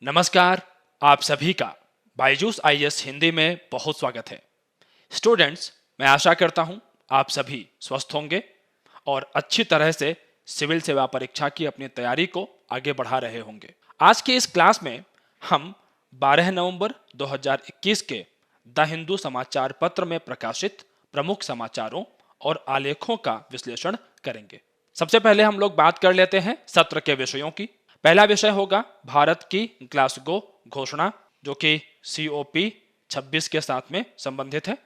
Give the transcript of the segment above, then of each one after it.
नमस्कार। आप सभी का बायजूस आईएएस हिंदी में बहुत स्वागत है। स्टूडेंट्स, मैं आशा करता हूं आप सभी स्वस्थ होंगे और अच्छी तरह से सिविल सेवा परीक्षा की अपनी तैयारी को आगे बढ़ा रहे होंगे। आज की इस क्लास में हम 12 नवंबर 2021 के द हिंदू समाचार पत्र में प्रकाशित प्रमुख समाचारों और आलेखों का विश्लेषण करेंगे। सबसे पहले हम लोग बात कर लेते हैं सत्र के विषयों की। पहला विषय होगा भारत की ग्लासगो घोषणा, जो कि COP 26 के साथ में संबंधित है।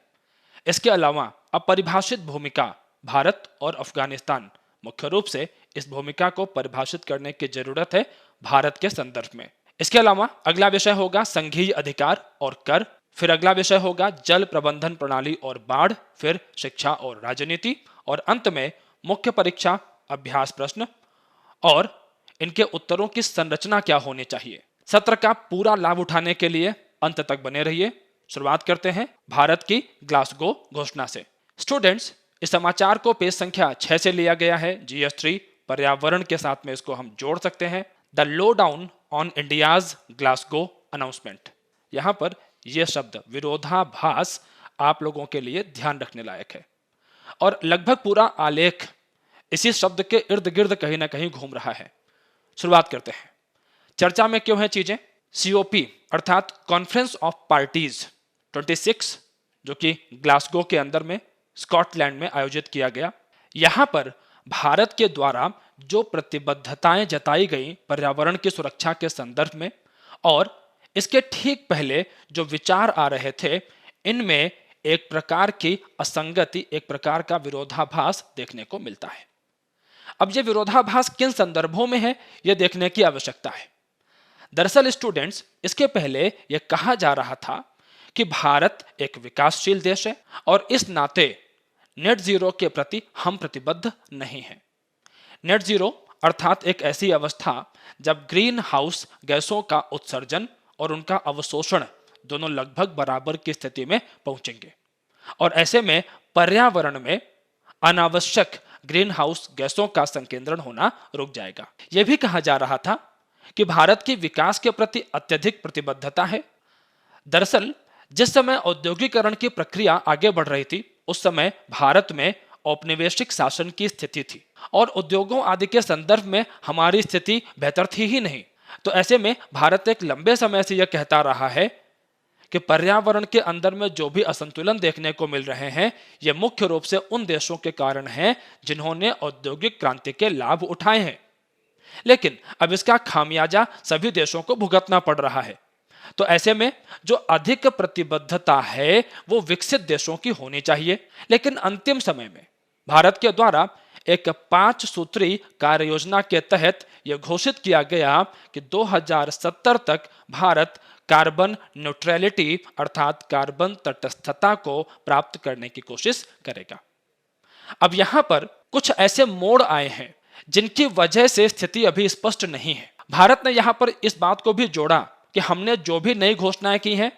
इसके अलावा अपरिभाषित भूमिका भारत और अफगानिस्तान, मुख्य रूप से इस भूमिका को परिभाषित करने की जरूरत है भारत के संदर्भ में। इसके अलावा अगला विषय होगा संघीय अधिकार और कर, फिर अगला विषय होगा जल प्रबंधन प्रणाली और बाढ़, फिर शिक्षा और राजनीति, और अंत में मुख्य परीक्षा अभ्यास प्रश्न और इनके उत्तरों की संरचना क्या होनी चाहिए। सत्र का पूरा लाभ उठाने के लिए अंत तक बने रहिए। शुरुआत करते हैं भारत की ग्लासगो घोषणा से। स्टूडेंट्स, इस समाचार को पेज संख्या 6 से लिया गया है। GS3 पर्यावरण के साथ में इसको हम जोड़ सकते हैं। The low down on India's Glasgow announcement. यहां पर यह शब्द विरोधाभास आप लोगों के लिए ध्यान रखने लायक है और लगभग पूरा आलेख इसी शब्द के इर्द गिर्द कहीं ना कहीं घूम रहा है। शुरुआत करते हैं। चर्चा में क्यों है चीजें। COP अर्थात कॉन्फ्रेंस ऑफ पार्टीज 26, जो कि ग्लासगो के अंदर में स्कॉटलैंड में आयोजित किया गया। यहां पर भारत के द्वारा जो प्रतिबद्धताएं जताई गई पर्यावरण की सुरक्षा के संदर्भ में, और इसके ठीक पहले जो विचार आ रहे थे, इनमें एक प्रकार की असंगति, एक प्रकार का विरोधाभास देखने को मिलता है। अब यह विरोधाभास किन संदर्भों में है, यह देखने की आवश्यकता है। दरअसल स्टूडेंट्स, इसके पहले यह कहा जा रहा था कि भारत एक विकासशील देश है और इस नाते नेट जीरो के प्रति हम प्रतिबद्ध नहीं हैं। नेट जीरो अर्थात एक ऐसी अवस्था जब ग्रीन हाउस गैसों का उत्सर्जन और उनका अवशोषण दोनों लगभग बराबर की स्थिति में पहुंचेंगे, और ऐसे में पर्यावरण में अनावश्यक ग्रीन हाउस गैसों का संकेंद्रण होना रुक जाएगा। यह भी कहा जा रहा था कि भारत की विकास के प्रति अत्यधिक प्रतिबद्धता है। दरअसल जिस समय औद्योगिकरण की प्रक्रिया आगे बढ़ रही थी, उस समय भारत में औपनिवेशिक शासन की स्थिति थी और उद्योगों आदि के संदर्भ में हमारी स्थिति बेहतर थी ही नहीं। तो ऐसे में भारत एक लंबे समय से यह कहता रहा है कि पर्यावरण के अंदर में जो भी असंतुलन देखने को मिल रहे हैं, ये मुख्य रूप से उन देशों के कारण हैं जिन्होंने औद्योगिक क्रांति के लाभ उठाए हैं, लेकिन अब इसका खामियाजा सभी देशों को भुगतना पड़ रहा है। तो ऐसे में जो अधिक प्रतिबद्धता है वो विकसित देशों की होनी चाहिए, लेकिन अंतिम समय में भारत के द्वारा एक 5 सूत्री कार्य योजना के तहत यह घोषित किया गया कि 2070 तक भारत कार्बन न्यूट्रलिटी अर्थात कार्बन तटस्थता को प्राप्त करने की कोशिश करेगा। अब यहां पर कुछ ऐसे मोड़ आए हैं जिनकी वजह से स्थिति अभी स्पष्ट नहीं है। भारत ने यहां पर इस बात को भी जोड़ा कि हमने जो भी नई घोषणाएं की हैं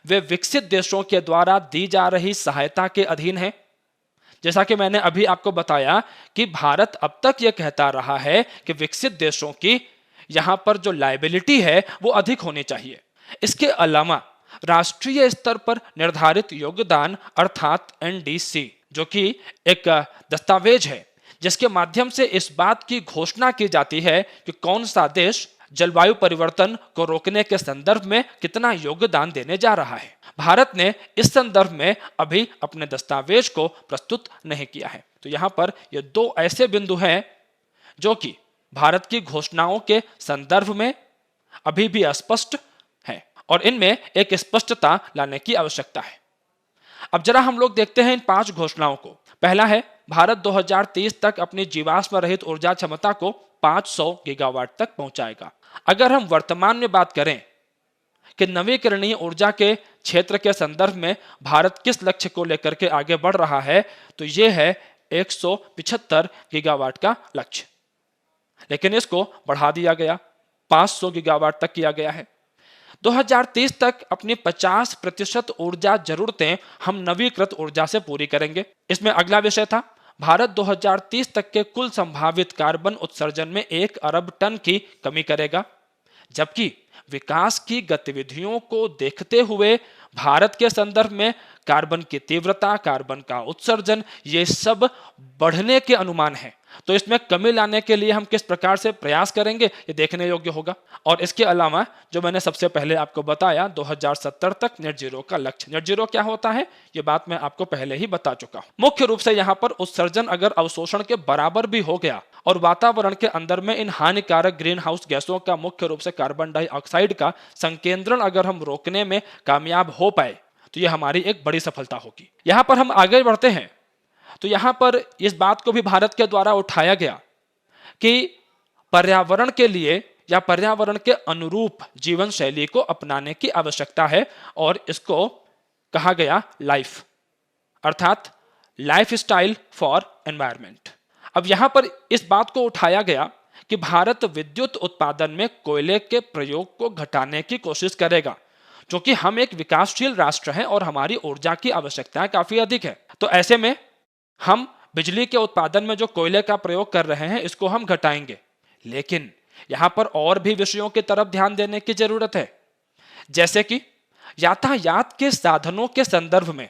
वे विकसित देशों के द्वारा दी जा रही सहायता के अधीन है। जैसा कि मैंने अभी आपको बताया कि भारत अब तक यह कहता रहा है कि विकसित देशों की यहां पर जो लायबिलिटी है वो अधिक होनी चाहिए। इसके अलावा राष्ट्रीय स्तर पर निर्धारित योगदान अर्थात NDC, जो कि एक दस्तावेज है जिसके माध्यम से इस बात की घोषणा की जाती है कि कौन सा देश जलवायु परिवर्तन को रोकने के संदर्भ में कितना योगदान देने जा रहा है। भारत ने इस संदर्भ में अभी अपने दस्तावेज को प्रस्तुत नहीं किया है। तो यहां पर ये दो ऐसे बिंदु हैं जो कि भारत की घोषणाओं के संदर्भ में अभी भी अस्पष्ट है और इनमें एक स्पष्टता लाने की आवश्यकता है। अब जरा हम लोग देखते हैं इन 5 घोषणाओं को। पहला है भारत 2030 तक अपनी जीवाश्म रहित ऊर्जा क्षमता को 500 गीगावाट तक पहुंचाएगा। अगर हम वर्तमान में बात करें कि नवीकरणीय ऊर्जा के क्षेत्र के संदर्भ में भारत किस लक्ष्य को लेकर के आगे बढ़ रहा है, तो यह है 175 गीगावाट का लक्ष्य, लेकिन इसको बढ़ा दिया गया, 500 गीगावाट तक किया गया है। 2030 तक अपनी 50% ऊर्जा जरूरतें हम नवीकृत ऊर्जा से पूरी करेंगे। इसमें अगला विषय था भारत 2030 तक के कुल संभावित कार्बन उत्सर्जन में 1 अरब टन की कमी करेगा, जबकि विकास की गतिविधियों को देखते हुए भारत के संदर्भ में कार्बन की तीव्रता, कार्बन का उत्सर्जन, ये सब बढ़ने के अनुमान हैं। तो इसमें कमी लाने के लिए हम किस प्रकार से प्रयास करेंगे, ये देखने योग्य होगा। और इसके अलावा जो मैंने सबसे पहले आपको बताया 2070 तक नेट जीरो का लक्ष्य। नेट जीरो क्या होता है, ये बात मैं आपको पहले ही बता चुका हूं। मुख्य रूप से यहाँ पर उत्सर्जन अगर अवशोषण के बराबर भी हो गया और वातावरण के अंदर में इन हानिकारक ग्रीन हाउस गैसों का, मुख्य रूप से कार्बन डाइऑक्साइड का संकेंद्रण अगर हम रोकने में कामयाब हो पाए तो ये हमारी एक बड़ी सफलता होगी। यहां पर हम आगे बढ़ते हैं तो यहां पर इस बात को भी भारत के द्वारा उठाया गया कि पर्यावरण के लिए या पर्यावरण के अनुरूप जीवन शैली को अपनाने की आवश्यकता है और इसको कहा गया लाइफ, अर्थात लाइफ स्टाइल फॉर एनवायरमेंट। अब यहां पर इस बात को उठाया गया कि भारत विद्युत उत्पादन में कोयले के प्रयोग को घटाने की कोशिश करेगा, क्योंकि हम एक विकासशील राष्ट्र हैं और हमारी ऊर्जा की आवश्यकताएं काफी अधिक है। तो ऐसे में हम बिजली के उत्पादन में जो कोयले का प्रयोग कर रहे हैं इसको हम घटाएंगे। लेकिन यहां पर और भी विषयों की तरफ ध्यान देने की जरूरत है, जैसे कि यातायात के साधनों के संदर्भ में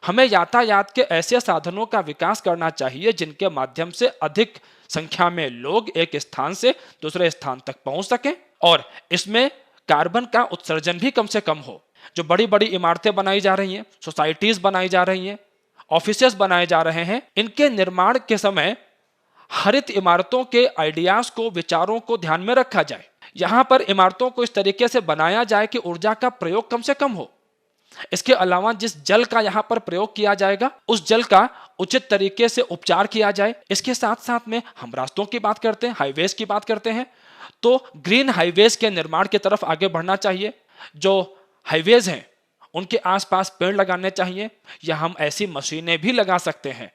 हमें यातायात के ऐसे साधनों का विकास करना चाहिए जिनके माध्यम से अधिक संख्या में लोग एक स्थान से दूसरे स्थान तक पहुंच सकें और इसमें कार्बन का उत्सर्जन भी कम से कम हो। जो बड़ी बड़ी इमारतें बनाई जा रही हैं, सोसाइटीज बनाई जा रही हैं, ऑफिसेस बनाए जा रहे हैं, इनके निर्माण के समय हरित इमारतों के आइडियाज को, विचारों को ध्यान में रखा जाए। यहां पर इमारतों को इस तरीके से बनाया जाए कि ऊर्जा का प्रयोग कम से कम हो। इसके अलावा जिस जल का यहां पर प्रयोग किया जाएगा उस जल का उचित तरीके से उपचार किया जाए। इसके साथ साथ में हम रास्तों की बात करते हैं, हाईवेज की बात करते हैं, तो ग्रीन हाईवेज के निर्माण की तरफ आगे बढ़ना चाहिए। जो हाईवेज हैं उनके आसपास पेड़ लगाने चाहिए, या हम ऐसी मशीनें भी लगा सकते हैं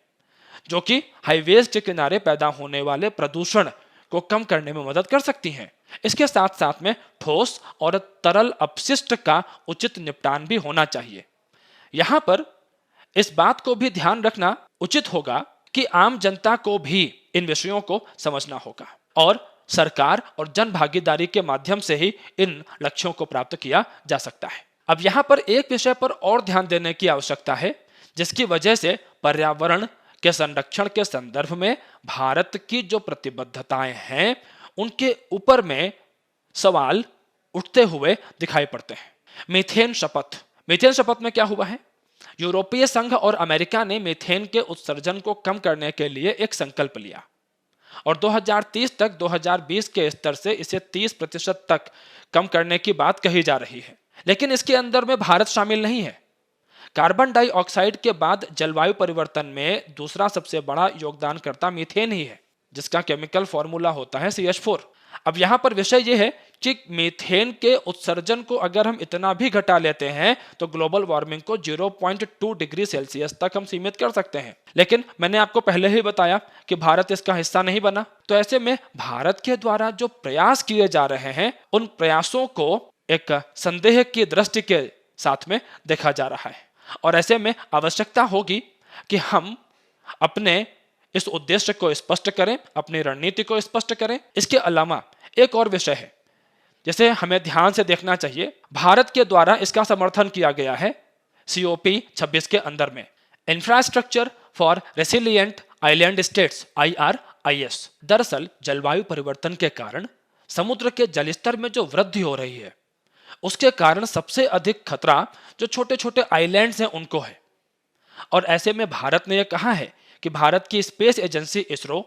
जो कि हाईवेज के किनारे पैदा होने वाले प्रदूषण को कम करने में मदद कर सकती हैं। इसके साथ साथ में ठोस और तरल अपशिष्ट का उचित निपटान भी होना चाहिए। यहां पर इस बात को भी ध्यान रखना उचित होगा कि आम जनता को भी इन विषयों को समझना होगा और सरकार और जन भागीदारी के माध्यम से ही इन लक्ष्यों को प्राप्त किया जा सकता है। अब यहां पर एक विषय पर और ध्यान देने की आवश्यकता है, जिसकी वजह से पर्यावरण के संरक्षण के संदर्भ में भारत की जो प्रतिबद्धताएं हैं उनके ऊपर में सवाल उठते हुए दिखाई पड़ते हैं। मीथेन शपथ। मीथेन शपथ में क्या हुआ है, यूरोपीय संघ और अमेरिका ने मीथेन के उत्सर्जन को कम करने के लिए एक संकल्प लिया और 2030 तक 2020 के स्तर से इसे 30% तक कम करने की बात कही जा रही है। लेकिन इसके अंदर में भारत शामिल नहीं है। कार्बन डाइऑक्साइड के बाद जलवायु परिवर्तन में दूसरा सबसे बड़ा योगदानकर्ता मीथेन ही है, जिसका केमिकल फॉर्मूला होता है CH4। अब यहां पर विषय यह है कि मीथेन के उत्सर्जन को अगर हम इतना भी घटा लेते हैं तो ग्लोबल वार्मिंग को 0.2 डिग्री सेल्सियस तक हम सीमित कर सकते हैं। लेकिन मैंने आपको पहले ही बताया कि भारत इसका हिस्सा नहीं बना। तो ऐसे में भारत के द्वारा जो प्रयास किए जा रहे हैं उन प्रयासों को एक संदेह की दृष्टि के साथ में देखा जा रहा है और ऐसे में आवश्यकता होगी कि हम अपने इस उद्देश्य को स्पष्ट करें, अपनी रणनीति को स्पष्ट करें। इसके अलावा एक और विषय है जिसे हमें ध्यान से देखना चाहिए। भारत के द्वारा इसका समर्थन किया गया है COP 26 के अंदर में, infrastructure for resilient island states IRIS। दरअसल जलवायु परिवर्तन के कारण समुद्र के जलस्तर में जो वृद्धि हो रही है उसके कारण सबसे अधिक खतरा जो छोटे छोटे आइलैंड्स हैं उनको है। और ऐसे में भारत ने यह कहा है कि भारत की स्पेस एजेंसी इसरो,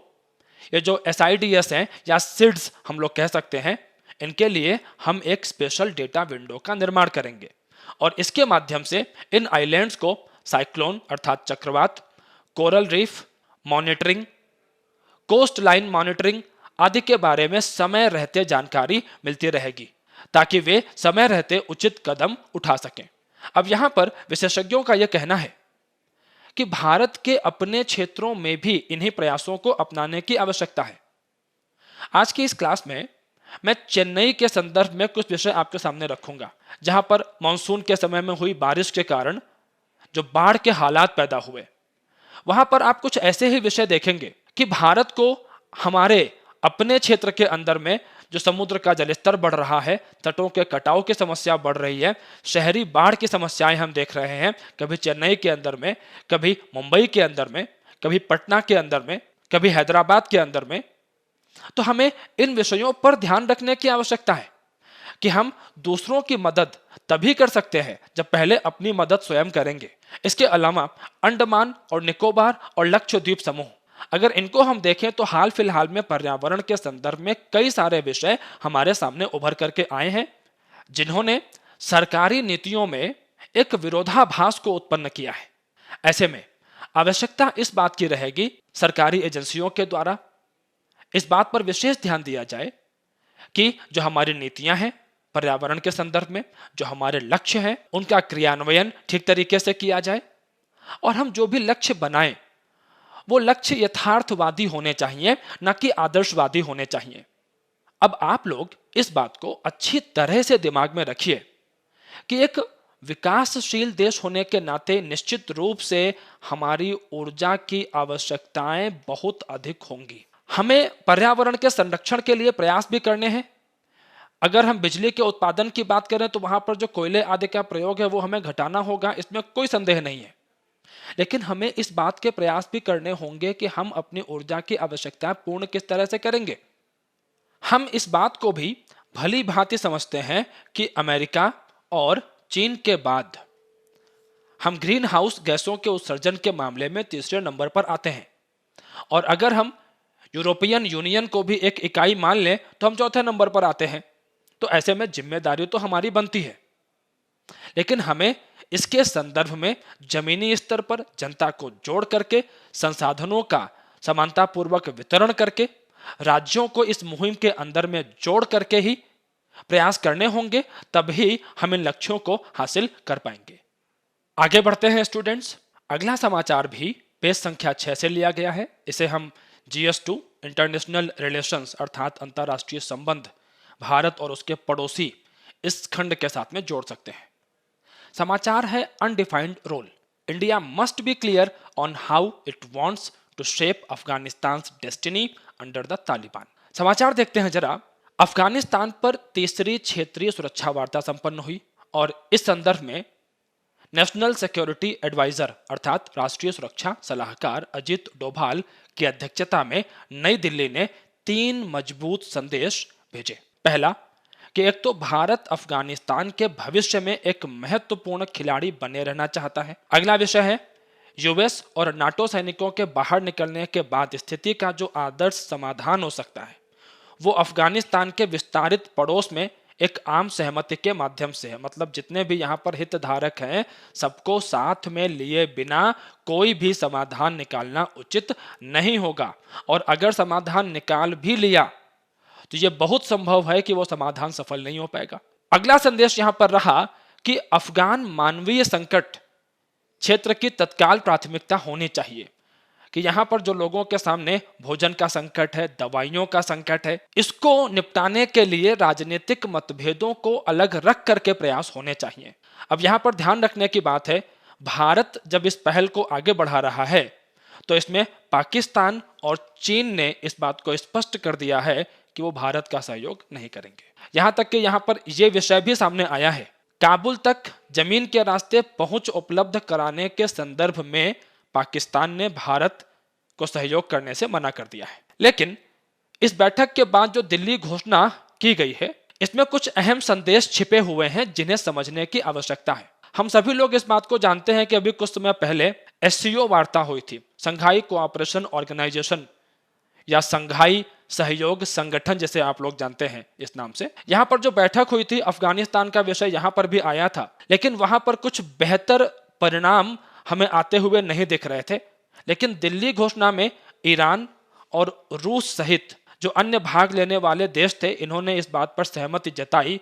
ये जो SIDS हैं या SIDS हम लोग कह सकते हैं, इनके लिए हम एक स्पेशल डेटा विंडो का निर्माण करेंगे और इसके माध्यम से इन आइलैंड्स को साइक्लोन अर्थात चक्रवात, coral reef monitoring, coast line monitoring आदि के बारे में समय रहते जानकारी मिलती रहेगी ताकि वे समय रहते उचित कदम उठा सकें। अब यहां पर विशेषज्ञों का यह कहना है कि भारत के अपने क्षेत्रों में भी इन्हीं प्रयासों को अपनाने की आवश्यकता है। आज की इस क्लास में मैं चेन्नई के संदर्भ में कुछ विषय आपके सामने रखूंगा, जहां पर मानसून के समय में हुई बारिश के कारण जो बाढ़ के हालात पैदा हुए। वहां पर आप कुछ ऐसे ही विषय देखेंगे कि भारत को हमारे अपने क्षेत्र के अंदर में जो समुद्र का जलस्तर बढ़ रहा है, तटों के कटाव की समस्या बढ़ रही है, शहरी बाढ़ की समस्याएं हम देख रहे हैं, कभी चेन्नई के अंदर में, कभी मुंबई के अंदर में, कभी पटना के अंदर में, कभी हैदराबाद के अंदर में। तो हमें इन विषयों पर ध्यान रखने की आवश्यकता है कि हम दूसरों की मदद तभी कर सकते हैं जब पहले अपनी मदद स्वयं करेंगे। इसके अलावा अंडमान और निकोबार और लक्षद्वीप समूह, अगर इनको हम देखें तो हाल फिलहाल में पर्यावरण के संदर्भ में कई सारे विषय हमारे सामने उभर करके आए हैं, जिन्होंने सरकारी नीतियों में एक विरोधाभास को उत्पन्न किया है। ऐसे में आवश्यकता इस बात की रहेगी, सरकारी एजेंसियों के द्वारा इस बात पर विशेष ध्यान दिया जाए कि जो हमारी नीतियां हैं पर्यावरण के संदर्भ में, जो हमारे लक्ष्य हैं, उनका क्रियान्वयन ठीक तरीके से किया जाए, और हम जो भी लक्ष्य बनाएं वो लक्ष्य यथार्थवादी होने चाहिए, न कि आदर्शवादी होने चाहिए। अब आप लोग इस बात को अच्छी तरह से दिमाग में रखिए कि एक विकासशील देश होने के नाते निश्चित रूप से हमारी ऊर्जा की आवश्यकताएं बहुत अधिक होंगी। हमें पर्यावरण के संरक्षण के लिए प्रयास भी करने हैं। अगर हम बिजली के उत्पादन की बात करें तो वहां पर जो कोयले आदि का प्रयोग है वो हमें घटाना होगा, इसमें कोई संदेह नहीं है। लेकिन हमें इस बात के प्रयास भी करने होंगे कि हम अपनी ऊर्जा की आवश्यकताएं पूर्ण किस तरह से करेंगे। हम इस बात को भी भली भांति समझते हैं कि अमेरिका और चीन के बाद हम ग्रीन हाउस गैसों के उत्सर्जन के मामले में तीसरे नंबर पर आते हैं, और अगर हम यूरोपियन यूनियन को भी एक इकाई मान लें तो हम चौथे नंबर पर आते हैं। तो ऐसे में जिम्मेदारी तो हमारी बनती है, लेकिन हमें इसके संदर्भ में जमीनी स्तर पर जनता को जोड़ करके, संसाधनों का समानतापूर्वक वितरण करके, राज्यों को इस मुहिम के अंदर में जोड़ करके ही प्रयास करने होंगे, तभी हम इन लक्ष्यों को हासिल कर पाएंगे। आगे बढ़ते हैं स्टूडेंट्स। अगला समाचार भी पेज संख्या 6 से लिया गया है। इसे हम GS2 इंटरनेशनल रिलेशंस अर्थात अंतरराष्ट्रीय संबंध, भारत और उसके पड़ोसी, इस खंड के साथ में जोड़ सकते हैं। समाचार है undefined role, India must be clear on how it wants to shape Afghanistan destiny under the Taliban. समाचार देखते हैं जरा। अफगानिस्तान पर तीसरी क्षेत्रीय सुरक्षा वार्ता संपन्न हुई, और इस संदर्भ में नेशनल सिक्योरिटी एडवाइजर अर्थात राष्ट्रीय सुरक्षा सलाहकार अजित डोभाल की अध्यक्षता में नई दिल्ली ने 3 मजबूत संदेश भेजे। पहला कि एक तो भारत अफगानिस्तान के भविष्य में एक महत्वपूर्ण खिलाड़ी बने रहना चाहता है। अगला विषय है यूएस और नाटो सैनिकों के बाहर निकलने के बाद स्थिति का जो आदर्श समाधान हो सकता है वो अफगानिस्तान के विस्तारित पड़ोस में एक आम सहमति के माध्यम से है। मतलब जितने भी यहाँ पर हितधारक हैं सबको साथ में लिए बिना कोई भी समाधान निकालना उचित नहीं होगा, और अगर समाधान निकाल भी लिया तो ये बहुत संभव है कि वो समाधान सफल नहीं हो पाएगा। अगला संदेश यहाँ पर रहा कि अफगान मानवीय संकट क्षेत्र की तत्काल प्राथमिकता होनी चाहिए, कि यहाँ पर जो लोगों के सामने भोजन का संकट है, दवाइयों का संकट है, इसको निपटाने के लिए राजनीतिक मतभेदों को अलग रख करके प्रयास होने चाहिए। अब यहाँ पर ध्यान रखने की बात है, भारत जब इस पहल को आगे बढ़ा रहा है तो इसमें पाकिस्तान और चीन ने इस बात को स्पष्ट कर दिया है कि वो भारत का सहयोग नहीं करेंगे। यहाँ तक कि यहाँ पर यह विषय भी सामने आया है, काबुल तक जमीन के रास्ते पहुंच उपलब्ध कराने के संदर्भ में पाकिस्तान ने भारत को सहयोग करने से मना कर दिया है। लेकिन इस बैठक के बाद जो दिल्ली घोषणा की गई है इसमें कुछ अहम संदेश छिपे हुए हैं जिन्हें समझने की आवश्यकता है। हम सभी लोग इस बात को जानते हैं कि अभी कुछ समय पहले SCO वार्ता हुई थी, संघाई कोऑपरेशन ऑर्गेनाइजेशन या संघाई सहयोग संगठन जिसे आप लोग जानते हैं इस नाम से। यहाँ पर जो बैठक हुई थी अफगानिस्तान का विषय यहाँ पर भी आया था, लेकिन वहां पर कुछ बेहतर परिणाम हमें आते हुए नहीं दिख रहे थे। लेकिन दिल्ली घोषणा में ईरान और रूस सहित जो अन्य भाग लेने वाले देश थे इन्होंने इस बात पर सहमति जताई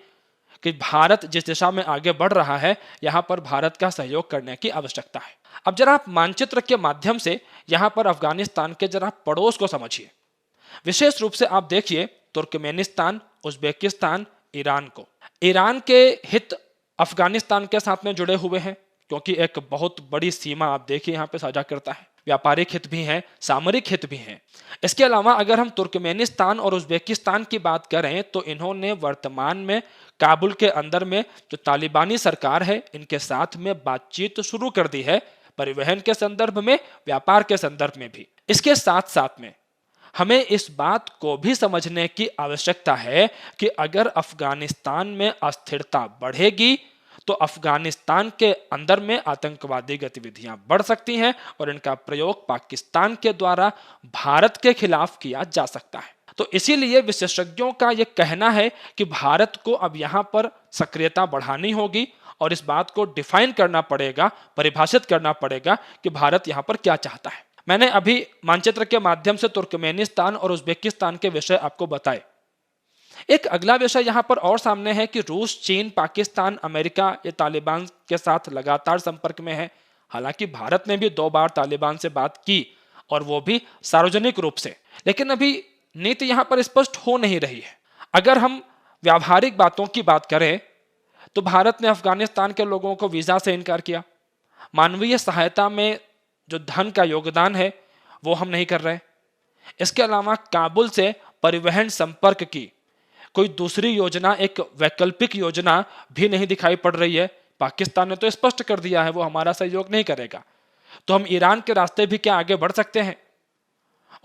कि भारत जिस दिशा में आगे बढ़ रहा है यहाँ पर भारत का सहयोग करने की आवश्यकता है। अब जरा आप मानचित्र के माध्यम से यहाँ पर अफगानिस्तान के जरा पड़ोस को समझिए। विशेष रूप से आप देखिए तुर्कमेनिस्तान, उज्बेकिस्तान, ईरान को। ईरान के हित अफगानिस्तान के साथ में जुड़े हुए हैं क्योंकि एक बहुत बड़ी सीमा आप देखिए यहाँ पे साझा करता है। व्यापारिक हित भी हैं, सामरिक हित भी हैं। इसके अलावा अगर हम तुर्कमेनिस्तान और उज्बेकिस्तान की बात करें तो इन्होंने वर्तमान में काबुल के अंदर में जो तालिबानी सरकार है इनके साथ में बातचीत शुरू कर दी है, परिवहन के संदर्भ में, व्यापार के संदर्भ में भी। इसके साथ साथ में हमें इस बात को भी समझने की आवश्यकता है कि अगर अफगानिस्तान में अस्थिरता बढ़ेगी तो अफगानिस्तान के अंदर में आतंकवादी गतिविधियां बढ़ सकती हैं और इनका प्रयोग पाकिस्तान के द्वारा भारत के खिलाफ किया जा सकता है। तो इसीलिए विशेषज्ञों का यह कहना है कि भारत को अब यहां पर सक्रियता बढ़ानी होगी और इस बात को डिफाइन करना पड़ेगा, परिभाषित करना पड़ेगा कि भारत यहां पर क्या चाहता है। मैंने अभी मानचित्र के माध्यम से तुर्कमेनिस्तान और उज्बेकिस्तान के विषय आपको बताए। एक अगला विषय यहां पर और सामने है कि रूस, चीन, पाकिस्तान, अमेरिका ये तालिबान के साथ लगातार संपर्क में है। हालांकि भारत ने भी 2 बार तालिबान से बात की और वो भी सार्वजनिक रूप से, लेकिन अभी नीति यहां पर स्पष्ट हो नहीं रही है। अगर हम व्यावहारिक बातों की बात करें तो भारत ने अफगानिस्तान के लोगों को वीजा से इनकार किया। मानवीय सहायता में जो धन का योगदान है वो हम नहीं कर रहे। इसके अलावा काबुल से परिवहन संपर्क की कोई दूसरी योजना, एक वैकल्पिक योजना भी नहीं दिखाई पड़ रही है। पाकिस्तान ने तो स्पष्ट कर दिया है वो हमारा सहयोग नहीं करेगा। तो हम ईरान के रास्ते भी क्या आगे बढ़ सकते हैं?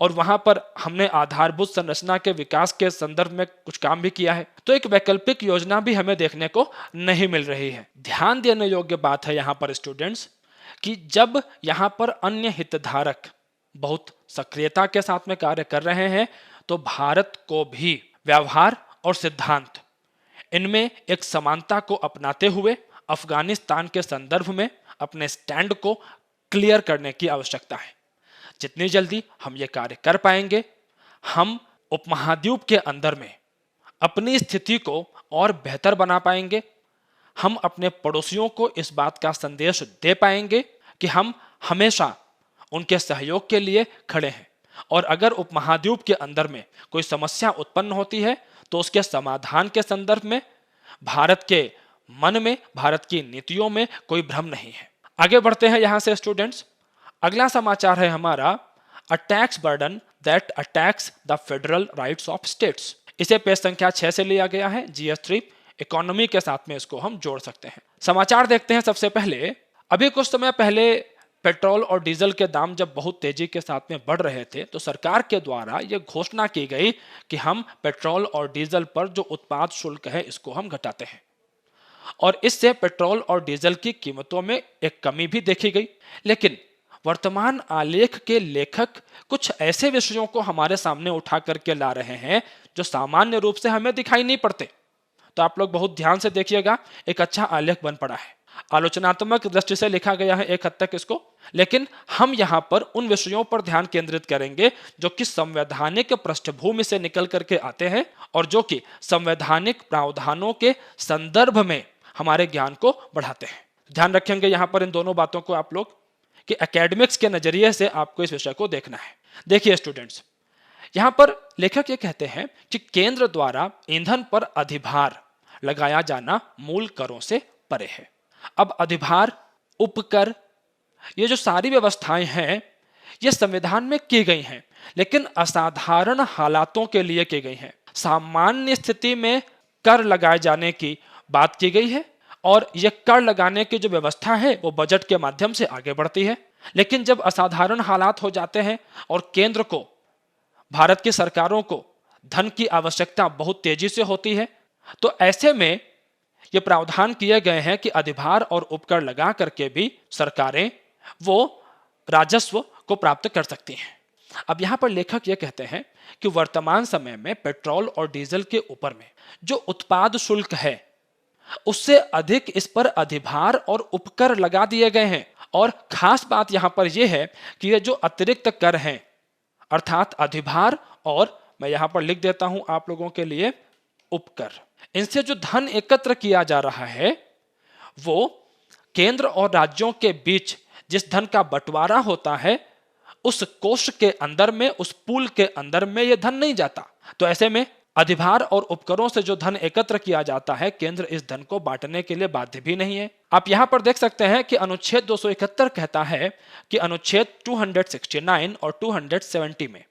और वहां पर हमने आधारभूत संरचना के विकास के संदर्भ में कुछ काम भी किया है। तो एक वैकल्पिक योजना भी हमें देखने को नहीं मिल रही है। ध्यान देने योग्य बात है यहां पर स्टूडेंट्स कि जब यहां पर अन्य हितधारक बहुत सक्रियता के साथ में कार्य कर रहे हैं तो भारत को भी व्यवहार और सिद्धांत इनमें एक समानता को अपनाते हुए अफगानिस्तान के संदर्भ में अपने स्टैंड को क्लियर करने की आवश्यकता है। जितनी जल्दी हम ये कार्य कर पाएंगे, हम उपमहाद्वीप के अंदर में अपनी स्थिति को और बेहतर बना पाएंगे। हम अपने पड़ोसियों को इस बात का संदेश दे पाएंगे कि हम हमेशा उनके सहयोग के लिए खड़े हैं और अगर उपमहाद्वीप के अंदर में कोई समस्या उत्पन्न होती है तो उसके समाधान के संदर्भ में भारत के मन में, भारत की नीतियों में कोई भ्रम नहीं है। आगे बढ़ते हैं यहां से स्टूडेंट्स। अगला समाचार है हमारा a tax burden that attacks the federal rights of states. इसे पेज संख्या 6 से लिया गया है। GS3 इकोनॉमी के साथ में इसको हम जोड़ सकते हैं। समाचार देखते हैं। सबसे पहले अभी कुछ समय पहले पेट्रोल और डीजल के दाम जब बहुत तेजी के साथ में बढ़ रहे थे तो सरकार के द्वारा यह घोषणा की गई कि हम पेट्रोल और डीजल पर जो उत्पाद शुल्क है इसको हम घटाते हैं और इससे पेट्रोल और डीजल की कीमतों में एक कमी भी देखी गई। लेकिन वर्तमान आलेख के लेखक कुछ ऐसे विषयों को हमारे सामने उठा करके ला रहे हैं जो सामान्य रूप से हमें दिखाई नहीं पड़ते। तो आप लोग बहुत ध्यान से देखिएगा, एक अच्छा आलेख बन पड़ा है। आलोचनात्मक दृष्टि से लिखा गया है एक हद तक इसको, लेकिन हम यहां पर उन विषयों पर ध्यान केंद्रित करेंगे जो कि संवैधानिक पृष्ठभूमि से निकल करके आते हैं और जो कि संवैधानिक प्रावधानों के संदर्भ में हमारे ज्ञान को बढ़ाते हैं। ध्यान रखेंगे यहां पर इन दोनों बातों को आप लोग कि एकेडमिक्स के नजरिए से आपको इस विषय को देखना है। देखिए स्टूडेंट्स, यहां पर लेखक ये कहते हैं कि केंद्र द्वारा ईंधन पर अधिभार लगाया जाना मूल करों से परे है। अब अधिभार, उपकर, ये जो सारी व्यवस्थाएं हैं ये संविधान में की गई हैं, लेकिन असाधारण हालातों के लिए की गई हैं। सामान्य स्थिति में कर लगाए जाने की बात की गई है और यह कर लगाने की जो व्यवस्था है वो बजट के माध्यम से आगे बढ़ती है। लेकिन जब असाधारण हालात हो जाते हैं और केंद्र को, भारत की सरकारों को धन की आवश्यकता बहुत तेजी से होती है, तो ऐसे में ये प्रावधान किए गए हैं कि अधिभार और उपकर लगा करके भी सरकारें वो राजस्व को प्राप्त कर सकती हैं। अब यहां पर लेखक ये कहते हैं कि वर्तमान समय में पेट्रोल और डीजल के ऊपर में जो उत्पाद शुल्क है उससे अधिक इस पर अधिभार और उपकर लगा दिए गए हैं। और खास बात यहां पर यह है कि ये जो अतिरिक्त कर हैं अर्थात अधिभार और मैं यहां पर लिख देता हूं आप लोगों के लिए उपकर, इनसे जो धन एकत्र किया जा रहा है वो केंद्र और राज्यों के बीच जिस धन का बंटवारा होता है उस कोष के अंदर में, उस पूल के अंदर में यह धन नहीं जाता। तो ऐसे में अधिभार और उपकरों से जो धन एकत्र किया जाता है, केंद्र इस धन को बांटने के लिए बाध्य भी नहीं है। आप यहां पर देख सकते हैं कि अनुच्छेद 271 कहता है कि अनुच्छेद 269 और 270 में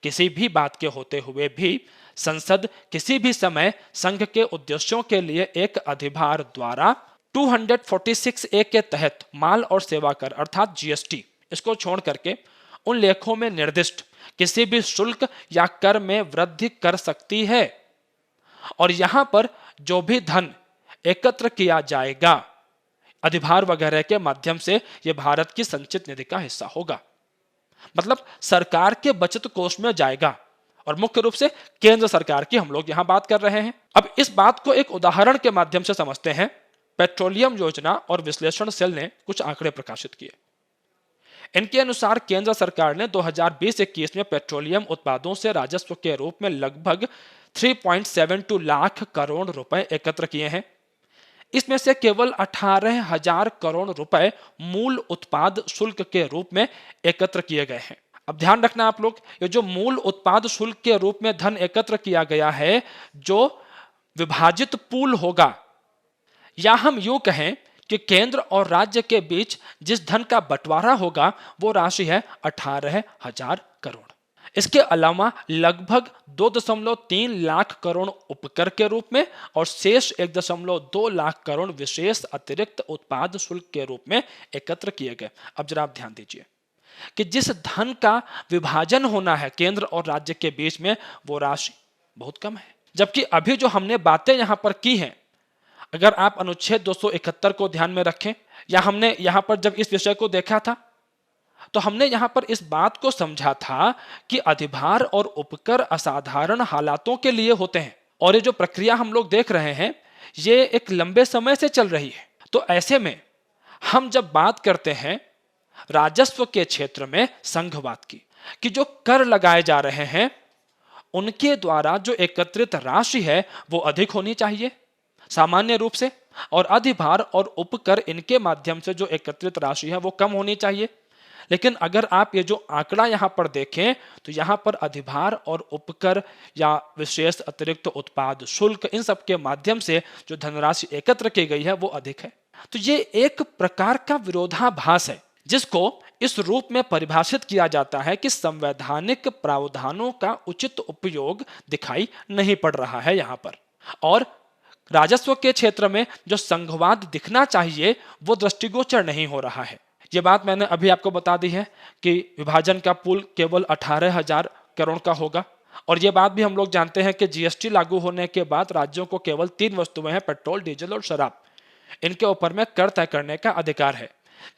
किसी भी बात के होते हुए भी संसद किसी भी समय संघ के उद्देश्यों के लिए एक अधिभार द्वारा 246A के तहत माल और सेवा कर अर्थात जीएसटी इसको छोड़ करके उन लेखों में निर्दिष्ट किसी भी शुल्क या कर में वृद्धि कर सकती है। और यहां पर जो भी धन एकत्र किया जाएगा अधिभार वगैरह के माध्यम से यह भारत की संचित निधि का हिस्सा होगा, मतलब सरकार के बचत कोष में जाएगा और मुख्य रूप से केंद्र सरकार की हम लोग यहां बात कर रहे हैं। अब इस बात को एक उदाहरण के माध्यम से समझते हैं। पेट्रोलियम योजना और विश्लेषण सेल ने कुछ आंकड़े प्रकाशित किए। इनके अनुसार केंद्र सरकार ने 2020-21 में पेट्रोलियम उत्पादों से राजस्व के रूप में लगभग 3.72 लाख करोड़ रुपए एकत्र किए हैं। इसमें से केवल 18,000 करोड़ रुपए मूल उत्पाद शुल्क के रूप में एकत्र किए गए हैं। अब ध्यान रखना आप लोग, ये जो मूल उत्पाद शुल्क के रूप में धन एकत्र किया गया है, जो विभाजित पूल होगा, या हम यूं कहें कि केंद्र और राज्य के बीच जिस धन का बंटवारा होगा वो राशि है 18,000 करोड़। इसके अलावा लगभग 2.3 लाख करोड़ उपकर के रूप में और शेष 1.2 लाख करोड़ विशेष अतिरिक्त उत्पाद शुल्क के रूप में एकत्र किए गए। अब जरा आप ध्यान दीजिए कि जिस धन का विभाजन होना है केंद्र और राज्य के बीच में, वो राशि बहुत कम है। जबकि अभी जो हमने बातें यहां पर की हैं, अगर आप अनुच्छेद 271 को ध्यान में रखें, या हमने यहां पर जब इस विषय को देखा था तो हमने यहां पर इस बात को समझा था कि अधिभार और उपकर असाधारण हालातों के लिए होते हैं और ये जो प्रक्रिया हम लोग देख रहे हैं ये एक लंबे समय से चल रही है। तो ऐसे में हम जब बात करते हैं राजस्व के क्षेत्र में संघवाद की, कि जो कर लगाए जा रहे हैं उनके द्वारा जो एकत्रित राशि है वो अधिक होनी चाहिए सामान्य रूप से, और अधिभार और उपकर इनके माध्यम से जो एकत्रित राशि है वो कम होनी चाहिए। लेकिन अगर आप ये जो आंकड़ा यहां पर देखें तो यहां पर अधिभार और उपकर या विशेष अतिरिक्त उत्पाद शुल्क इन सब के माध्यम से जो धनराशि एकत्र की गई है वो अधिक है। तो ये एक प्रकार का विरोधाभास है जिसको इस रूप में परिभाषित किया जाता है कि संवैधानिक प्रावधानों का उचित उपयोग दिखाई नहीं पड़ रहा है यहां पर, और राजस्व के क्षेत्र में जो संघवाद दिखना चाहिए वो दृष्टिगोचर नहीं हो रहा है। ये बात मैंने अभी आपको बता दी है कि विभाजन का पूल केवल 18,000 करोड़ का होगा, और ये बात भी हम लोग जानते हैं कि जीएसटी लागू होने के बाद राज्यों को केवल 3 वस्तुएं हैं, पेट्रोल, डीजल और शराब, इनके ऊपर में कर तय करने का अधिकार है।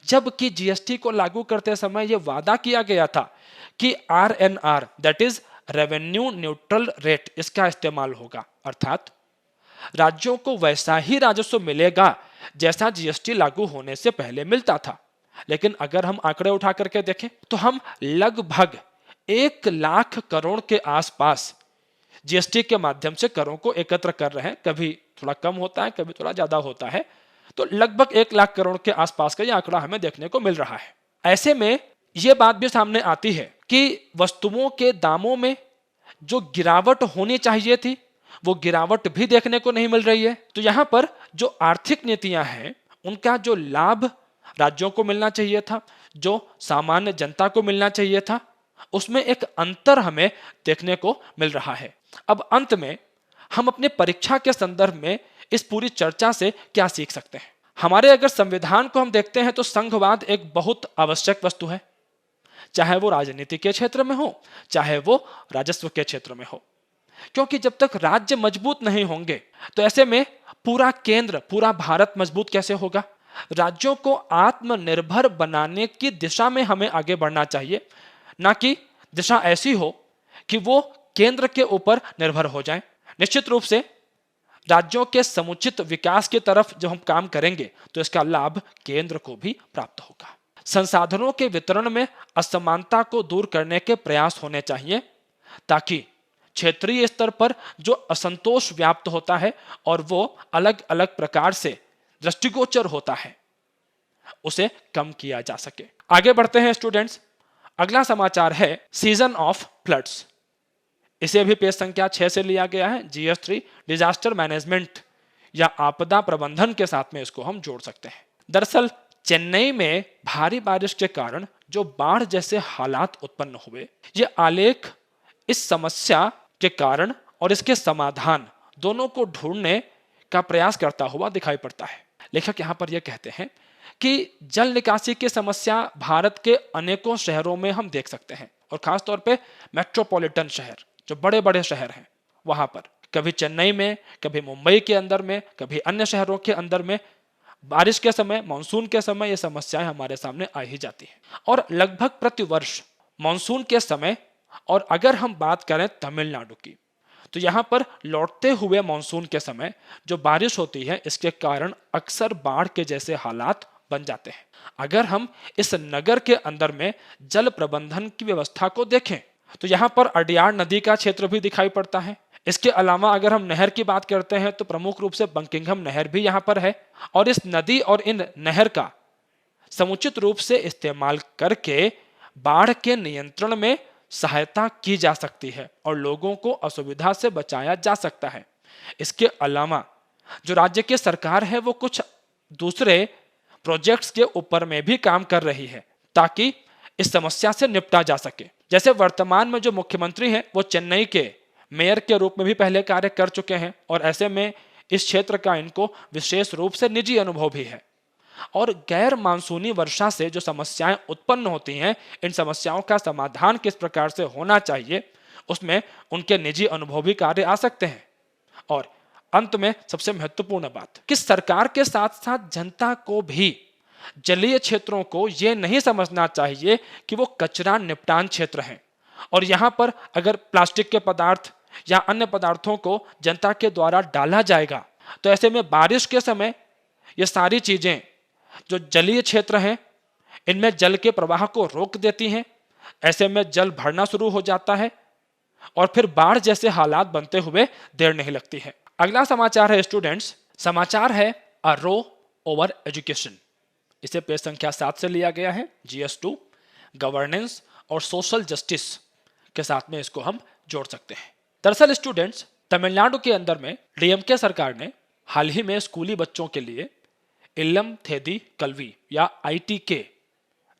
जबकि जीएसटी को लागू करते समय यह वादा किया गया था कि RNR that is revenue neutral rate इसका इस्तेमाल होगा, अर्थात राज्यों को वैसा ही राजस्व मिलेगा जैसा जीएसटी लागू होने से पहले मिलता था। लेकिन अगर हम आंकड़े उठा करके देखें तो हम लगभग 1 लाख करोड़ के आसपास जीएसटी के माध्यम से करों को एकत्र कर रहे हैं। कभी थोड़ा कम होता है, कभी थोड़ा ज्यादा होता है, तो लगभग 1 लाख करोड़ के आसपास का यह आंकड़ा हमें देखने को मिल रहा है। ऐसे में यह बात भी सामने आती है कि वस्तुओं के दामों में जो गिरावट होनी चाहिए थी वो गिरावट भी देखने को नहीं मिल रही है। तो यहां पर जो आर्थिक नीतियां हैं उनका जो लाभ राज्यों को मिलना चाहिए था, जो सामान्य जनता को मिलना चाहिए था, उसमें एक अंतर हमें देखने को मिल रहा है। अब अंत में हम अपने परीक्षा के संदर्भ में इस पूरी चर्चा से क्या सीख सकते हैं? हमारे अगर संविधान को हम देखते हैं तो संघवाद एक बहुत आवश्यक वस्तु है, चाहे वो राजनीति के क्षेत्र में हो, चाहे वो राजस्व के क्षेत्र में हो, क्योंकि जब तक राज्य मजबूत नहीं होंगे तो ऐसे में पूरा केंद्र, पूरा भारत मजबूत कैसे होगा? राज्यों को आत्मनिर्भर बनाने की दिशा में हमें आगे बढ़ना चाहिए, ना कि दिशा ऐसी हो कि वो केंद्र के ऊपर निर्भर हो जाएं। निश्चित रूप से राज्यों के समुचित विकास की तरफ जब हम काम करेंगे तो इसका लाभ केंद्र को भी प्राप्त होगा। संसाधनों के वितरण में असमानता को दूर करने के प्रयास होने चाहिए ताकि क्षेत्रीय स्तर पर जो असंतोष व्याप्त होता है और वो अलग अलग प्रकार से दृष्टिगोचर होता है उसे कम किया जा सके। आगे बढ़ते हैं स्टूडेंट्स। अगला समाचार है सीजन ऑफ फ्लड्स। इसे भी पेज संख्या 6 से लिया गया है। GS3 डिजास्टर मैनेजमेंट या आपदा प्रबंधन के साथ में इसको हम जोड़ सकते हैं। दरअसल चेन्नई में भारी बारिश के कारण जो बाढ़ जैसे हालात उत्पन्न हुए, ये आलेख इस समस्या के कारण और इसके समाधान दोनों को ढूंढने का प्रयास करता हुआ दिखाई पड़ता है। लेखक यहां पर यह कहते हैं कि जल निकासी की समस्या भारत के अनेकों शहरों में हम देख सकते हैं, और खास तौर पे मेट्रोपॉलिटन शहर, जो बड़े बड़े शहर हैं वहां पर, कभी चेन्नई में, कभी मुंबई के अंदर में, कभी अन्य शहरों के अंदर में बारिश के समय, मानसून के समय ये समस्याएं हमारे सामने आ ही जाती हैं। और लगभग प्रतिवर्ष मानसून के समय, और अगर हम बात करें तमिलनाडु की, तो यहाँ पर लौटते हुए मानसून के समय जो बारिश होती है, इसके कारण अक्सर बाढ़ के जैसे हालात बन जाते हैं। अगर हम इस नगर के अंदर में जल प्रबंधन की व्यवस्था को देखें तो यहाँ पर अडियार नदी का क्षेत्र भी दिखाई पड़ता है। इसके अलावा अगर हम नहर की बात करते हैं तो प्रमुख रूप से बंकिंघम नहर भी यहाँ पर है, और इस नदी और इन नहर का समुचित रूप से इस्तेमाल करके बाढ़ के नियंत्रण में सहायता की जा सकती है और लोगों को असुविधा से बचाया जा सकता है। इसके अलावा जो राज्य की सरकार है वो कुछ दूसरे प्रोजेक्ट्स के ऊपर में भी काम कर रही है ताकि इस समस्या से निपटा जा सके। जैसे वर्तमान में जो मुख्यमंत्री हैं वो चेन्नई के मेयर के रूप में भी पहले कार्य कर चुके हैं, और ऐसे में इस क्षेत्र का इनको विशेष रूप से निजी अनुभव भी है। और गैर मानसूनी वर्षा से जो समस्याएं उत्पन्न होती हैं, इन समस्याओं का समाधान किस प्रकार से होना चाहिए, उसमें उनके निजी अनुभव भी कार्य आ सकते हैं। और अंत में सबसे महत्वपूर्ण बात कि सरकार के साथ साथ जनता को भी जलीय क्षेत्रों को यह नहीं समझना चाहिए कि वो कचरा निपटान क्षेत्र हैं, और यहां पर अगर प्लास्टिक के पदार्थ या अन्य पदार्थों को जनता के द्वारा डाला जाएगा तो ऐसे में बारिश के समय ये सारी चीजें जो जलीय क्षेत्र हैं इनमें जल के प्रवाह को रोक देती हैं। ऐसे में जल भरना शुरू हो जाता है और फिर बाढ़ जैसे हालात बनते हुए देर नहीं लगती है। अगला समाचार है स्टूडेंट्स, समाचार है अ रो ओवर एजुकेशन। इसे पेज संख्या 7 से लिया गया है। GS2 गवर्नेंस और सोशल जस्टिस के साथ में इसको हम जोड़ सकते हैं। दरअसल स्टूडेंट्स, तमिलनाडु के अंदर में DMK सरकार ने हाल ही में स्कूली बच्चों के लिए इल्लम थेदी कल्वी या ITK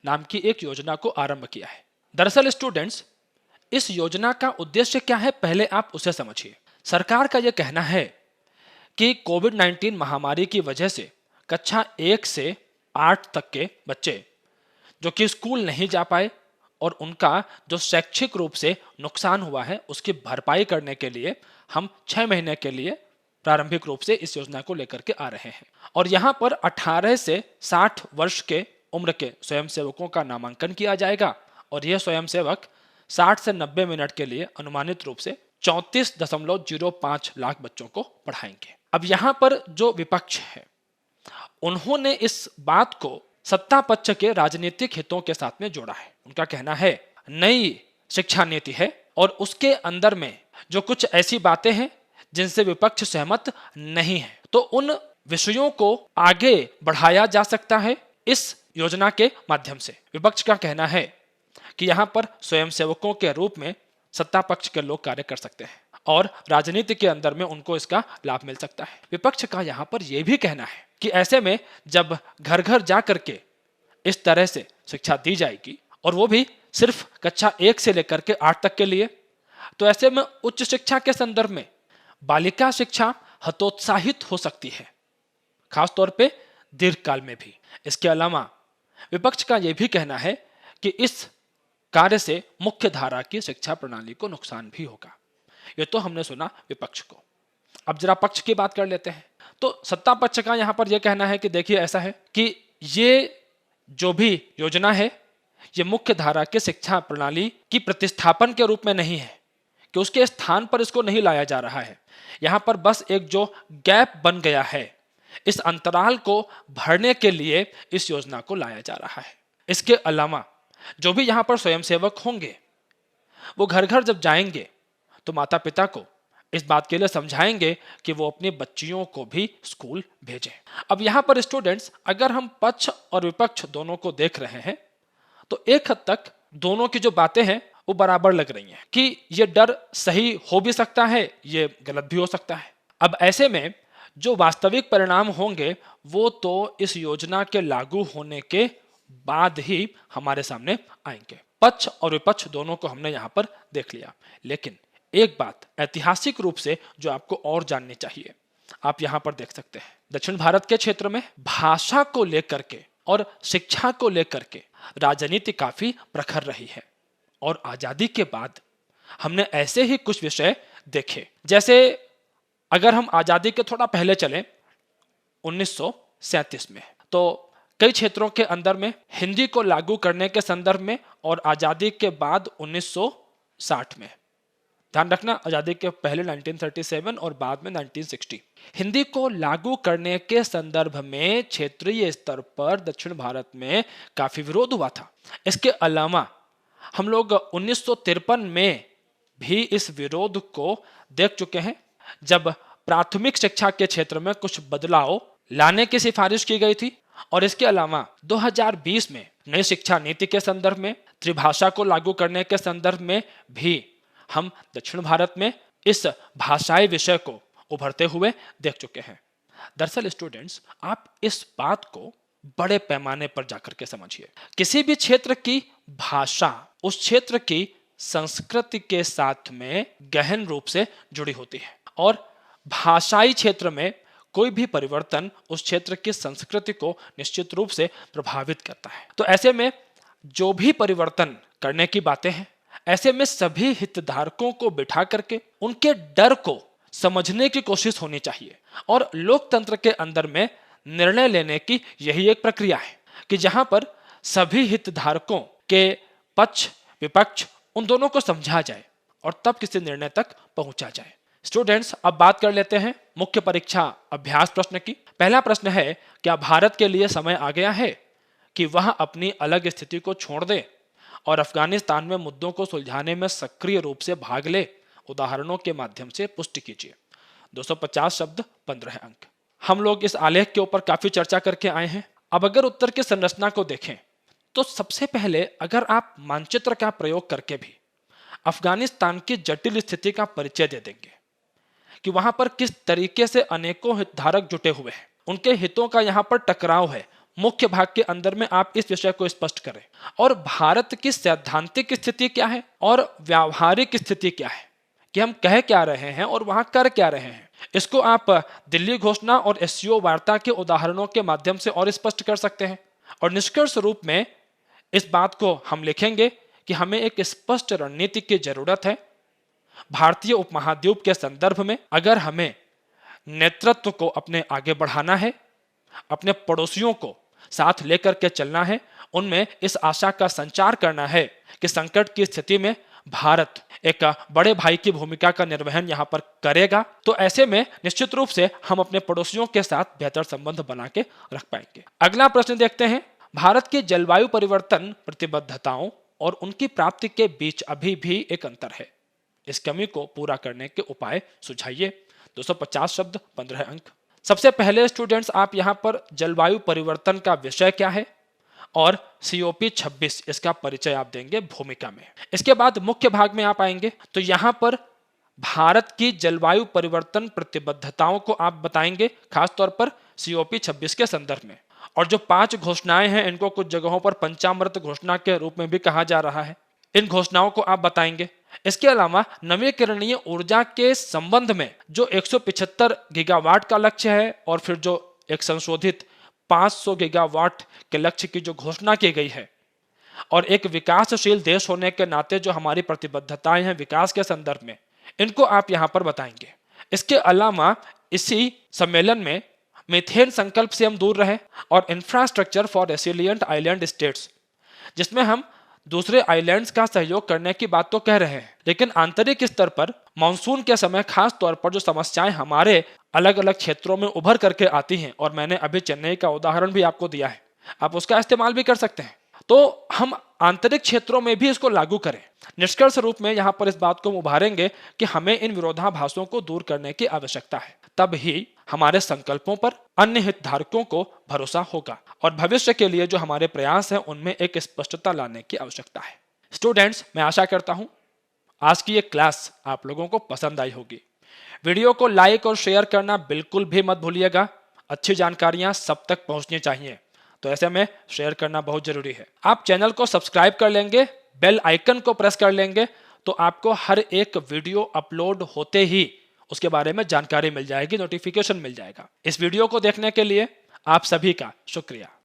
नाम की एक योजना को आरंभ किया है। दरअसल स्टूडेंट्स, इस योजना का उद्देश्य क्या है, पहले आप उसे समझिए। सरकार का यह कहना है कि कोविड-19 महामारी की वजह से कक्षा 1 से 8 तक के बच्चे जो कि स्कूल नहीं जा पाए और उनका जो शैक्षिक रूप से नुकसान हुआ है उसकी भरपाई करने के लिए हम 6 महीने के लिए प्रारंभिक रूप से इस योजना को लेकर के आ रहे हैं। और यहाँ पर 18 से 60 वर्ष के उम्र के स्वयंसेवकों का नामांकन किया जाएगा, और यह स्वयंसेवक 60 से 90 मिनट के लिए अनुमानित रूप से 34.05 लाख बच्चों को पढ़ाएंगे। अब यहाँ पर जो विपक्ष है उन्होंने इस बात को सत्ता पक्ष के राजनीतिक हितों के साथ में जोड़ा है। उनका कहना है नई शिक्षा नीति है और उसके अंदर में जो कुछ ऐसी बातें हैं जिनसे विपक्ष सहमत नहीं है, तो उन विषयों को आगे बढ़ाया जा सकता है इस योजना के माध्यम से। विपक्ष का कहना है कि यहाँ पर स्वयंसेवकों के रूप में सत्ता पक्ष के लोग कार्य कर सकते हैं और राजनीति के अंदर में उनको इसका लाभ मिल सकता है। विपक्ष का यहाँ पर यह भी कहना है कि ऐसे में जब घर घर जा करके इस तरह से शिक्षा दी जाएगी और वो भी सिर्फ कक्षा 1 से लेकर के 8 तक के लिए, तो ऐसे में उच्च शिक्षा के संदर्भ में बालिका शिक्षा हतोत्साहित हो सकती है, खासतौर पे दीर्घकाल में भी। इसके अलावा विपक्ष का यह भी कहना है कि इस कार्य से मुख्य धारा की शिक्षा प्रणाली को नुकसान भी होगा। ये तो हमने सुना विपक्ष को। अब जरा पक्ष की बात कर लेते हैं। तो सत्ता पक्ष का यहां पर यह कहना है कि देखिए ऐसा है कि ये जो भी योजना है ये मुख्य धारा के शिक्षा प्रणाली की प्रतिस्थापन के रूप में नहीं है, कि उसके स्थान पर इसको नहीं लाया जा रहा है। यहां पर बस एक जो गैप बन गया है, इस अंतराल को भरने के लिए इस योजना को लाया जा रहा है। इसके अलावा जो भी यहां पर स्वयंसेवक होंगे वो घर घर जब जाएंगे तो माता पिता को इस बात के लिए समझाएंगे कि वो अपनी बच्चियों को भी स्कूल भेजें। अब यहां पर स्टूडेंट्स, अगर हम पक्ष और विपक्ष दोनों को देख रहे हैं तो एक हद तक दोनों की जो बातें हैं वो बराबर लग रही हैं कि ये डर सही हो भी सकता है, ये गलत भी हो सकता है। अब ऐसे में जो वास्तविक परिणाम होंगे वो तो इस योजना के लागू होने के बाद ही हमारे सामने आएंगे। पक्ष और विपक्ष दोनों को हमने यहाँ पर देख लिया, लेकिन एक बात ऐतिहासिक रूप से जो आपको और जाननी चाहिए, आप यहाँ पर देख सकते हैं दक्षिण भारत के क्षेत्र में भाषा को लेकर के और शिक्षा को लेकर के राजनीति काफी प्रखर रही है। और आजादी के बाद हमने ऐसे ही कुछ विषय देखे, जैसे अगर हम आजादी के थोड़ा पहले चलें 1937 में, तो कई क्षेत्रों के अंदर में हिंदी को लागू करने के संदर्भ में, और आजादी के बाद 1960 में, ध्यान रखना आजादी के पहले 1937 और बाद में 1960, हिंदी को लागू करने के संदर्भ में क्षेत्रीय स्तर पर दक्षिण भारत में काफी विरोध हुआ था। इसके अलावा हम लोग 1953 में भी इस विरोध को देख चुके हैं, जब प्राथमिक शिक्षा के क्षेत्र में कुछ बदलाव लाने की सिफारिश की गई थी। और इसके अलावा 2020 में नई शिक्षा नीति के संदर्भ में त्रिभाषा को लागू करने के संदर्भ में भी हम दक्षिण भारत में इस भाषाई विषय को उभरते हुए देख चुके हैं। दरअसल स्टूडेंट्स, आप इस बात को बड़े पैमाने पर जाकर के समझिए। किसी भी क्षेत्र की भाषा उस क्षेत्र की संस्कृति के साथ में गहन रूप से जुड़ी होती है, और भाषाई क्षेत्र में कोई भी परिवर्तन उस क्षेत्र की संस्कृति को निश्चित रूप से प्रभावित करता है। तो ऐसे में जो भी परिवर्तन करने की बातें हैं, ऐसे में सभी हितधारकों को बिठा करके उनके डर को समझने की कोशिश होनी चाहिए। और लोकतंत्र के अंदर में निर्णय लेने की यही एक प्रक्रिया है कि जहां पर सभी हितधारकों के पक्ष विपक्ष उन दोनों को समझा जाए और तब किसी निर्णय तक पहुंचा जाए। स्टूडेंट्स, अब बात कर लेते हैं मुख्य परीक्षा अभ्यास प्रश्न की। पहला प्रश्न है, क्या भारत के लिए समय आ गया है कि वह अपनी अलग स्थिति को छोड़ दे और अफगानिस्तान में मुद्दों को सुलझाने में सक्रिय रूप से भाग ले? उदाहरणों के माध्यम से पुष्टि कीजिए। 250 शब्द 15 अंक। हम लोग इस आलेख के ऊपर काफी चर्चा करके आए हैं। अब अगर उत्तर की संरचना को देखें तो सबसे पहले अगर आप मानचित्र का प्रयोग करके भी अफगानिस्तान की जटिल स्थिति का परिचय दे देंगे कि वहां पर किस तरीके से अनेकों हितधारक जुटे हुए हैं, उनके हितों का यहाँ पर टकराव है, मुख्य भाग के अंदर में आप इस विषय को स्पष्ट करें। और भारत की सैद्धांतिक स्थिति क्या है और व्यावहारिक स्थिति क्या है, कि हम कह क्या रहे हैं और वहां कर क्या रहे हैं, इसको आप दिल्ली घोषणा और एससीओ वार्ता के उदाहरणों के माध्यम से और स्पष्ट कर सकते हैं। और निष्कर्ष रूप में इस बात को हम लिखेंगे कि हमें एक स्पष्ट रणनीति की जरूरत है। भारतीय उपमहाद्वीप के संदर्भ में अगर हमें नेतृत्व को अपने आगे बढ़ाना है, अपने पड़ोसियों को साथ लेकर के चलना है, उनमें इस आशा का संचार करना है कि संकट की स्थिति में भारत एक बड़े भाई की भूमिका का निर्वहन यहां पर करेगा, तो ऐसे में निश्चित रूप से हम अपने पड़ोसियों के साथ बेहतर संबंध बना के रख पाएंगे। अगला प्रश्न देखते हैं, भारत की जलवायु परिवर्तन प्रतिबद्धताओं और उनकी प्राप्ति के बीच अभी भी एक अंतर है, इस कमी को पूरा करने के उपाय सुझाइए। 250 शब्द 15 अंक। सबसे पहले स्टूडेंट्स, आप यहां पर जलवायु परिवर्तन का विषय क्या है और COP 26 इसका परिचय आप देंगे भूमिका में। इसके बाद मुख्य भाग में आप आएंगे तो यहां पर भारत की जलवायु परिवर्तन प्रतिबद्धताओं को आप बताएंगे, खासतौर पर COP 26 के संदर्भ में। और जो 5 घोषणाएं हैं इनको कुछ जगहों पर पंचामृत घोषणा के रूप में भी कहा जा रहा है, इन घोषणाओं को आप बताएंगे। इसके अलावा नवीकरणीय ऊर्जा के संबंध में जो 175 गीगावाट का लक्ष्य है और फिर जो एक संशोधित 500 गीगावाट के लक्ष्य की जो घोषणा की गई है, और एक विकासशील देश होने के नाते जो हमारी प्रतिबद्धताएं हैं विकास के संदर्भ में, इनको आप यहां पर बताएंगे। इसके अलावा इसी सम्मेलन में मीथेन संकल्प से हम दूर रहे और infrastructure for resilient island states, जिसमें हम दूसरे आइलैंड्स का सहयोग करने की बात तो कह रहे हैं, लेकिन आंतरिक स्तर पर मानसून के समय खास तौर पर जो समस्याएं हमारे अलग अलग क्षेत्रों में उभर करके आती हैं, और मैंने अभी चेन्नई का उदाहरण भी आपको दिया है, आप उसका इस्तेमाल भी कर सकते हैं, तो हम आंतरिक क्षेत्रों में भी इसको लागू करें। निष्कर्ष रूप में यहां पर इस बात को उभारेंगे कि हमें इन विरोधाभासों को दूर करने की आवश्यकता है, तब ही हमारे संकल्पों पर अन्य हितधारकों को भरोसा होगा और भविष्य के लिए जो हमारे प्रयास हैं उनमें एक स्पष्टता लाने की आवश्यकता है। स्टूडेंट्स, मैं आशा करता हूं आज की ये क्लास आप लोगों को पसंद आई होगी। वीडियो को लाइक और शेयर करना बिल्कुल भी मत भूलिएगा। अच्छी जानकारियां सब तक पहुंचनी चाहिए, तो ऐसे में शेयर करना बहुत जरूरी है। आप चैनल को सब्सक्राइब कर लेंगे, बेल आइकन को प्रेस कर लेंगे, तो आपको हर एक वीडियो अपलोड होते ही उसके बारे में जानकारी मिल जाएगी, नोटिफिकेशन मिल जाएगा। इस वीडियो को देखने के लिए आप सभी का शुक्रिया।